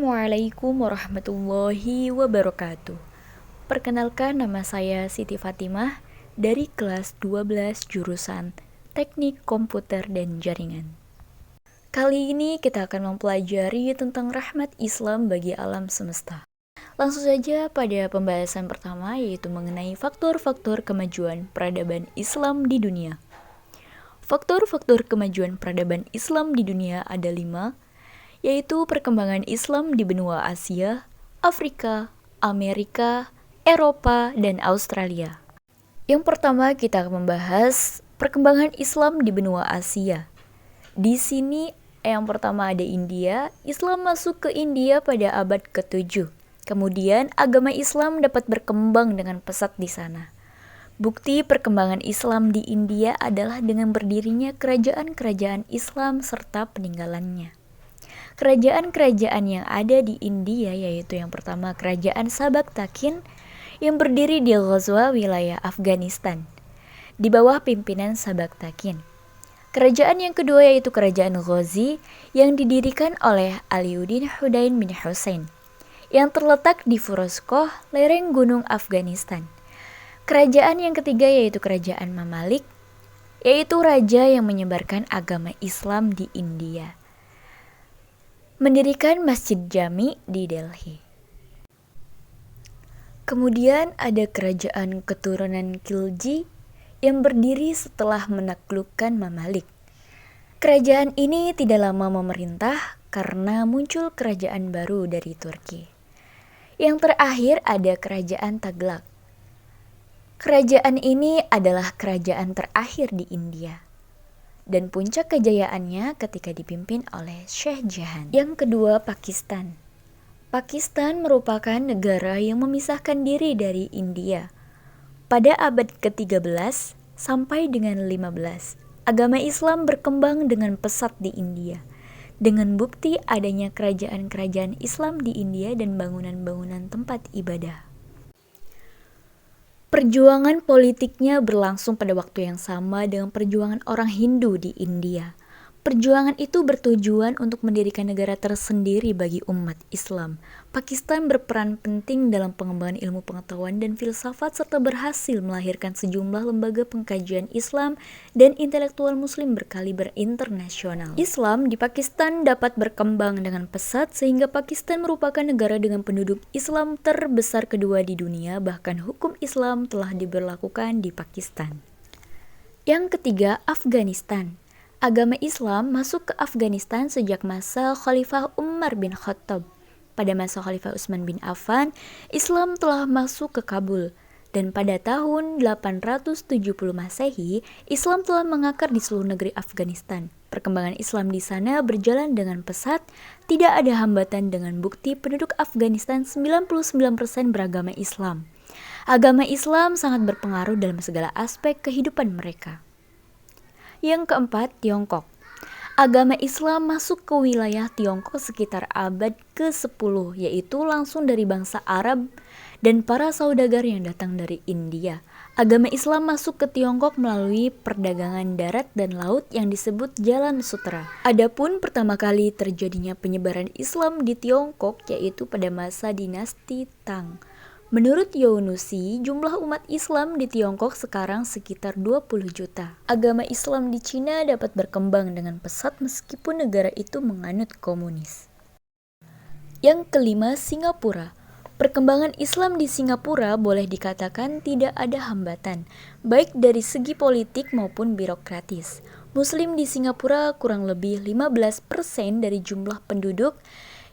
Assalamualaikum warahmatullahi wabarakatuh. Perkenalkan, nama saya Siti Fatimah dari kelas 12 jurusan Teknik Komputer dan Jaringan. Kali ini kita akan mempelajari tentang rahmat Islam bagi alam semesta. Langsung saja pada pembahasan pertama, yaitu mengenai faktor-faktor kemajuan peradaban Islam di dunia. Faktor-faktor kemajuan peradaban Islam di dunia ada 5, yaitu perkembangan Islam di benua Asia, Afrika, Amerika, Eropa, dan Australia. Yang pertama kita akan membahas perkembangan Islam di benua Asia. Di sini yang pertama ada India. Islam masuk ke India pada abad ke-7. Kemudian agama Islam dapat berkembang dengan pesat di sana. Bukti perkembangan Islam di India adalah dengan berdirinya kerajaan-kerajaan Islam serta peninggalannya. Kerajaan-kerajaan yang ada di India yaitu yang pertama Kerajaan Sabaktakin yang berdiri di Ghazwa wilayah Afghanistan di bawah pimpinan Sabaktakin. Kerajaan yang kedua yaitu Kerajaan Ghazni yang didirikan oleh Aliuddin Hudain bin Hussein yang terletak di Firozkoh, lereng gunung Afghanistan. Kerajaan yang ketiga yaitu Kerajaan Mamalik, yaitu raja yang menyebarkan agama Islam di India, mendirikan Masjid Jami di Delhi. Kemudian ada kerajaan keturunan Khilji yang berdiri setelah menaklukkan Mamalik. Kerajaan ini tidak lama memerintah karena muncul kerajaan baru dari Turki. Yang terakhir ada Kerajaan Taglak. Kerajaan ini adalah kerajaan terakhir di India dan puncak kejayaannya ketika dipimpin oleh Syekh Jahan. Yang kedua, Pakistan. Pakistan merupakan negara yang memisahkan diri dari India. Pada abad ke-13 sampai dengan 15, agama Islam berkembang dengan pesat di India, dengan bukti adanya kerajaan-kerajaan Islam di India dan bangunan-bangunan tempat ibadah. Perjuangan politiknya berlangsung pada waktu yang sama dengan perjuangan orang Hindu di India. Perjuangan itu bertujuan untuk mendirikan negara tersendiri bagi umat Islam. Pakistan berperan penting dalam pengembangan ilmu pengetahuan dan filsafat serta berhasil melahirkan sejumlah lembaga pengkajian Islam dan intelektual muslim berkaliber internasional. Islam di Pakistan dapat berkembang dengan pesat sehingga Pakistan merupakan negara dengan penduduk Islam terbesar kedua di dunia, bahkan hukum Islam telah diberlakukan di Pakistan. Yang ketiga, Afghanistan. Agama Islam masuk ke Afghanistan sejak masa Khalifah Umar bin Khattab. Pada masa Khalifah Utsman bin Affan, Islam telah masuk ke Kabul. Dan pada tahun 870 Masehi, Islam telah mengakar di seluruh negeri Afghanistan. Perkembangan Islam di sana berjalan dengan pesat, tidak ada hambatan dengan bukti penduduk Afghanistan 99% beragama Islam. Agama Islam sangat berpengaruh dalam segala aspek kehidupan mereka. Yang keempat, Tiongkok. Agama Islam masuk ke wilayah Tiongkok sekitar abad ke-10, yaitu langsung dari bangsa Arab dan para saudagar yang datang dari India. Agama Islam masuk ke Tiongkok melalui perdagangan darat dan laut yang disebut Jalan Sutera. Adapun pertama kali terjadinya penyebaran Islam di Tiongkok yaitu pada masa dinasti Tang. Menurut Younusi, jumlah umat Islam di Tiongkok sekarang sekitar 20 juta. Agama Islam di Cina dapat berkembang dengan pesat meskipun negara itu menganut komunis. Yang kelima, Singapura. Perkembangan Islam di Singapura boleh dikatakan tidak ada hambatan, baik dari segi politik maupun birokratis. Muslim di Singapura kurang lebih 15% dari jumlah penduduk,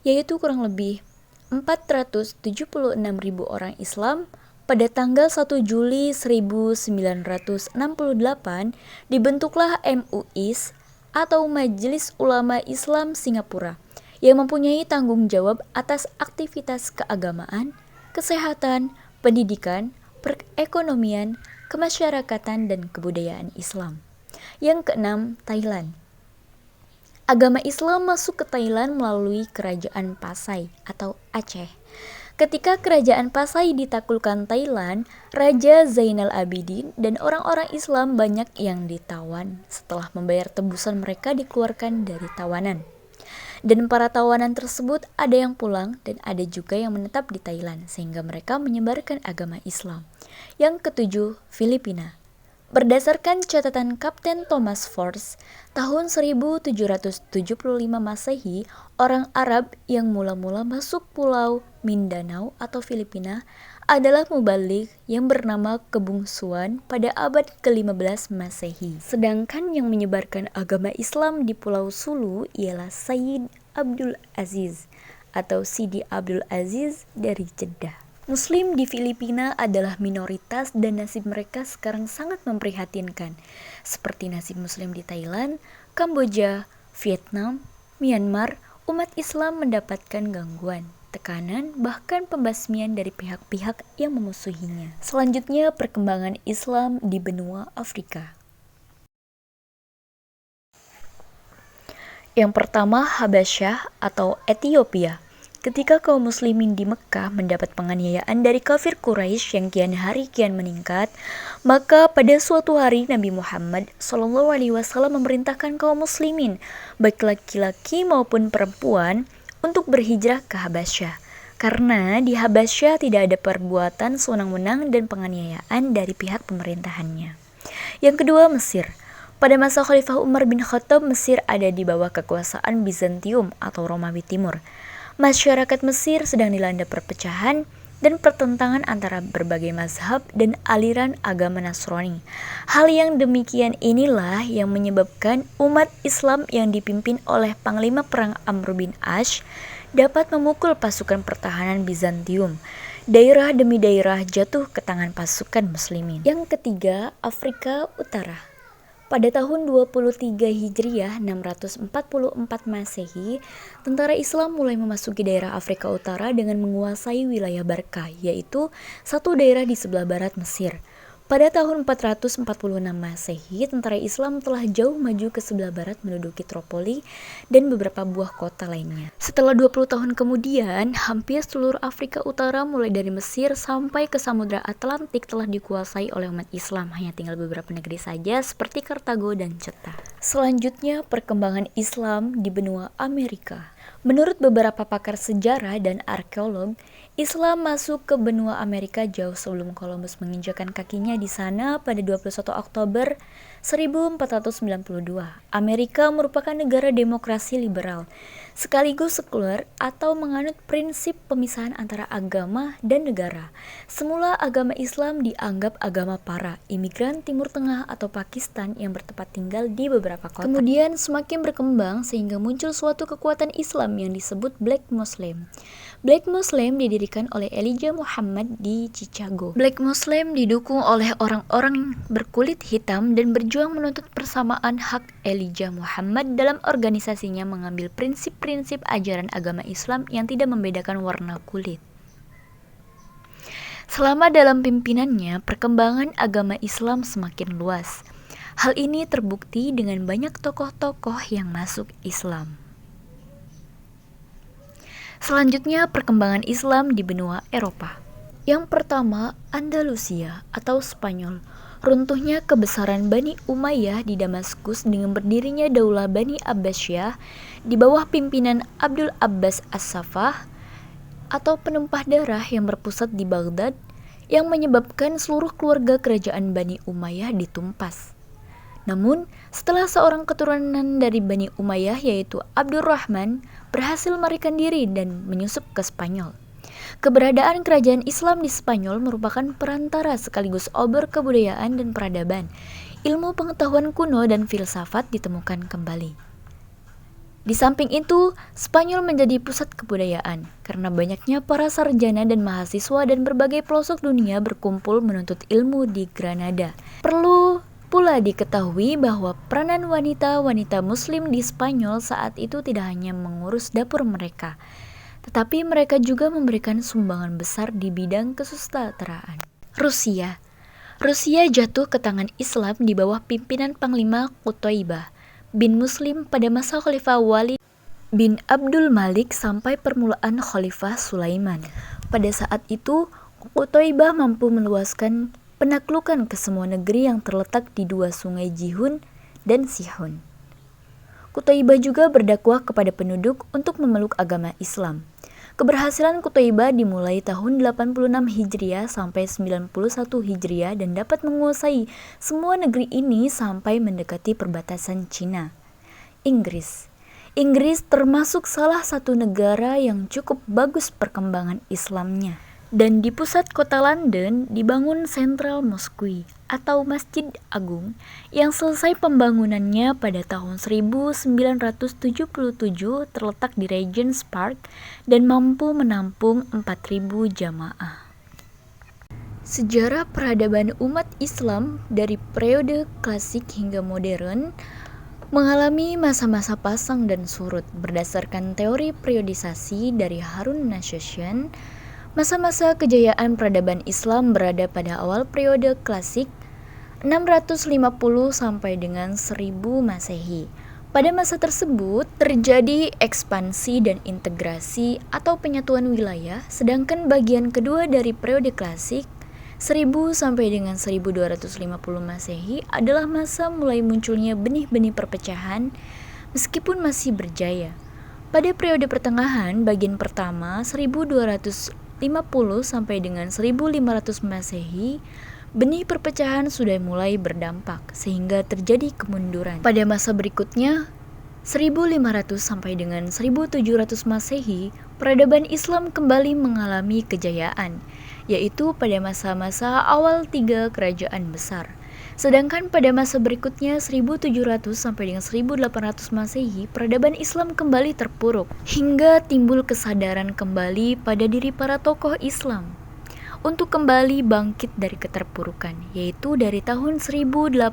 yaitu kurang lebih 476.000 orang Islam. Pada tanggal 1 Juli 1968 dibentuklah MUIS atau Majelis Ulama Islam Singapura yang mempunyai tanggung jawab atas aktivitas keagamaan, kesehatan, pendidikan, perekonomian, kemasyarakatan, dan kebudayaan Islam. Yang keenam, Thailand. Agama Islam masuk ke Thailand melalui Kerajaan Pasai atau Aceh. Ketika Kerajaan Pasai ditaklukkan Thailand, Raja Zainal Abidin dan orang-orang Islam banyak yang ditawan. Setelah membayar tebusan, mereka dikeluarkan dari tawanan. Dan para tawanan tersebut ada yang pulang dan ada juga yang menetap di Thailand sehingga mereka menyebarkan agama Islam. Yang ketujuh, Filipina. Berdasarkan catatan Kapten Thomas Force, tahun 1775 Masehi, orang Arab yang mula-mula masuk pulau Mindanao atau Filipina adalah mubalik yang bernama Kebungsuan pada abad ke-15 Masehi. Sedangkan yang menyebarkan agama Islam di Pulau Sulu ialah Sayyid Abdul Aziz atau Sidi Abdul Aziz dari Jeddah. Muslim di Filipina adalah minoritas dan nasib mereka sekarang sangat memprihatinkan, seperti nasib Muslim di Thailand, Kamboja, Vietnam, Myanmar. Umat Islam mendapatkan gangguan, tekanan, bahkan pembasmian dari pihak-pihak yang memusuhinya. Selanjutnya, perkembangan Islam di benua Afrika. Yang pertama, Habasyah atau Ethiopia. Ketika kaum muslimin di Mekah mendapat penganiayaan dari kafir Quraisy yang kian hari kian meningkat, maka pada suatu hari Nabi Muhammad SAW memerintahkan kaum muslimin, baik laki-laki maupun perempuan, untuk berhijrah ke Habasyah. Karena di Habasyah tidak ada perbuatan sewenang-wenang dan penganiayaan dari pihak pemerintahannya. Yang kedua, Mesir. Pada masa Khalifah Umar bin Khattab, Mesir ada di bawah kekuasaan Bizantium atau Romawi Timur. Masyarakat Mesir sedang dilanda perpecahan dan pertentangan antara berbagai mazhab dan aliran agama Nasrani. Hal yang demikian inilah yang menyebabkan umat Islam yang dipimpin oleh Panglima Perang Amr bin Ash dapat memukul pasukan pertahanan Bizantium. Daerah demi daerah jatuh ke tangan pasukan muslimin. Yang ketiga, Afrika Utara. Pada tahun 23 Hijriah 644 Masehi, tentara Islam mulai memasuki daerah Afrika Utara dengan menguasai wilayah Barka, yaitu satu daerah di sebelah barat Mesir. Pada tahun 446 Masehi, tentara Islam telah jauh maju ke sebelah barat menduduki Tripoli dan beberapa buah kota lainnya. Setelah 20 tahun kemudian, hampir seluruh Afrika Utara mulai dari Mesir sampai ke Samudra Atlantik telah dikuasai oleh umat Islam. Hanya tinggal beberapa negeri saja seperti Kartago dan Ceta. Selanjutnya, perkembangan Islam di benua Amerika. Menurut beberapa pakar sejarah dan arkeolog, Islam masuk ke benua Amerika jauh sebelum Columbus menginjakkan kakinya di sana pada 21 Oktober 1492. Amerika merupakan negara demokrasi liberal, sekaligus sekuler atau menganut prinsip pemisahan antara agama dan negara. Semula agama Islam dianggap agama para imigran Timur Tengah atau Pakistan yang bertempat tinggal di beberapa kota. Kemudian semakin berkembang sehingga muncul suatu kekuatan Islam yang disebut Black Muslim. Black Muslim didirikan oleh Elijah Muhammad di Chicago. Black Muslim didukung oleh orang-orang berkulit hitam dan berjuang menuntut persamaan hak. Elijah Muhammad dalam organisasinya mengambil prinsip-prinsip ajaran agama Islam yang tidak membedakan warna kulit. Selama dalam pimpinannya, perkembangan agama Islam semakin luas. Hal ini terbukti dengan banyak tokoh-tokoh yang masuk Islam. Selanjutnya, perkembangan Islam di benua Eropa. Yang pertama, Andalusia atau Spanyol. Runtuhnya kebesaran Bani Umayyah di Damaskus dengan berdirinya Daulah Bani Abbasiyah di bawah pimpinan Abdul Abbas As-Saffah atau penumpah darah yang berpusat di Baghdad yang menyebabkan seluruh keluarga kerajaan Bani Umayyah ditumpas. Namun, setelah seorang keturunan dari Bani Umayyah yaitu Abdurrahman berhasil melarikan diri dan menyusup ke Spanyol. Keberadaan kerajaan Islam di Spanyol merupakan perantara sekaligus ober kebudayaan dan peradaban. Ilmu pengetahuan kuno dan filsafat ditemukan kembali. Di samping itu, Spanyol menjadi pusat kebudayaan karena banyaknya para sarjana dan mahasiswa dan berbagai pelosok dunia berkumpul menuntut ilmu di Granada. Perlu pula diketahui bahwa peranan wanita-wanita muslim di Spanyol saat itu tidak hanya mengurus dapur mereka, tetapi mereka juga memberikan sumbangan besar di bidang kesusastraan. Rusia jatuh ke tangan Islam di bawah pimpinan Panglima Qutaibah bin Muslim pada masa Khalifah Walid bin Abdul Malik sampai permulaan Khalifah Sulaiman. Pada saat itu, Qutaibah mampu meluaskan penaklukan ke semua negeri yang terletak di dua sungai Jihun dan Sihon. Qutaibah juga berdakwah kepada penduduk untuk memeluk agama Islam. Keberhasilan Qutaibah dimulai tahun 86 Hijriah sampai 91 Hijriah dan dapat menguasai semua negeri ini sampai mendekati perbatasan Cina. Inggris termasuk salah satu negara yang cukup bagus perkembangan Islamnya. Dan di pusat kota London dibangun Central Mosque atau Masjid Agung yang selesai pembangunannya pada tahun 1977 terletak di Regent's Park dan mampu menampung 4.000 jamaah. Sejarah peradaban umat Islam dari periode klasik hingga modern mengalami masa-masa pasang dan surut berdasarkan teori periodisasi dari Harun Nashashian. Masa-masa kejayaan peradaban Islam berada pada awal periode klasik 650 sampai dengan 1000 Masehi. Pada masa tersebut terjadi ekspansi dan integrasi atau penyatuan wilayah, sedangkan bagian kedua dari periode klasik 1000 sampai dengan 1250 Masehi adalah masa mulai munculnya benih-benih perpecahan meskipun masih berjaya. Pada periode pertengahan bagian pertama 1250 sampai dengan 1500 Masehi, benih perpecahan sudah mulai berdampak sehingga terjadi kemunduran. Pada masa berikutnya 1500 sampai dengan 1700 Masehi, peradaban Islam kembali mengalami kejayaan, yaitu pada masa-masa awal 3 kerajaan besar. Sedangkan pada masa berikutnya 1700 sampai dengan 1800 Masehi, peradaban Islam kembali terpuruk hingga timbul kesadaran kembali pada diri para tokoh Islam untuk kembali bangkit dari keterpurukan, yaitu dari tahun 1800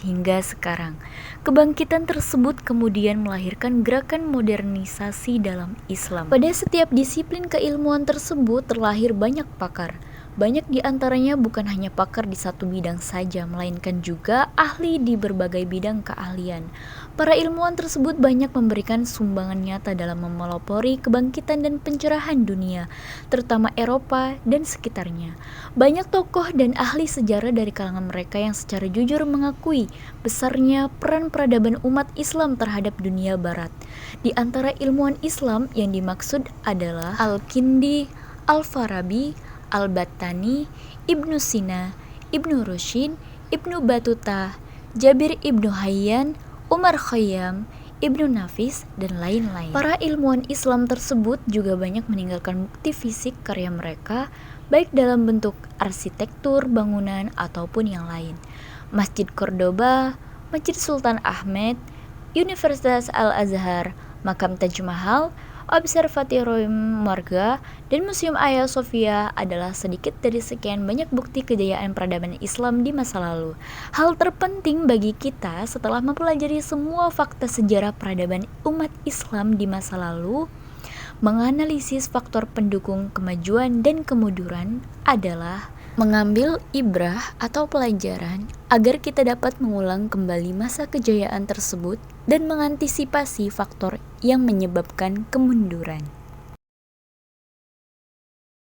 hingga sekarang. Kebangkitan tersebut kemudian melahirkan gerakan modernisasi dalam Islam. Pada setiap disiplin keilmuan tersebut terlahir banyak pakar. Banyak di antaranya bukan hanya pakar di satu bidang saja, melainkan juga ahli di berbagai bidang keahlian. Para ilmuwan tersebut banyak memberikan sumbangan nyata dalam memelopori kebangkitan dan pencerahan dunia, terutama Eropa dan sekitarnya. Banyak tokoh dan ahli sejarah dari kalangan mereka yang secara jujur mengakui besarnya peran peradaban umat Islam terhadap dunia barat. Di antara ilmuwan Islam yang dimaksud adalah Al-Kindi, Al-Farabi, Al-Battani, Ibnu Sina, Ibnu Rushd, Ibnu Battuta, Jabir Ibnu Hayyan, Umar Khayyam, Ibnu Nafis, dan lain-lain. Para ilmuwan Islam tersebut juga banyak meninggalkan bukti fisik karya mereka, baik dalam bentuk arsitektur, bangunan, ataupun yang lain. Masjid Cordoba, Masjid Sultan Ahmed, Universitas Al-Azhar, Makam Taj Mahal, Observatorium Marga, dan Museum Hagia Sophia adalah sedikit dari sekian banyak bukti kejayaan peradaban Islam di masa lalu. Hal terpenting bagi kita setelah mempelajari semua fakta sejarah peradaban umat Islam di masa lalu, menganalisis faktor pendukung kemajuan dan kemunduran adalah mengambil ibrah atau pelajaran agar kita dapat mengulang kembali masa kejayaan tersebut dan mengantisipasi faktor yang menyebabkan kemunduran.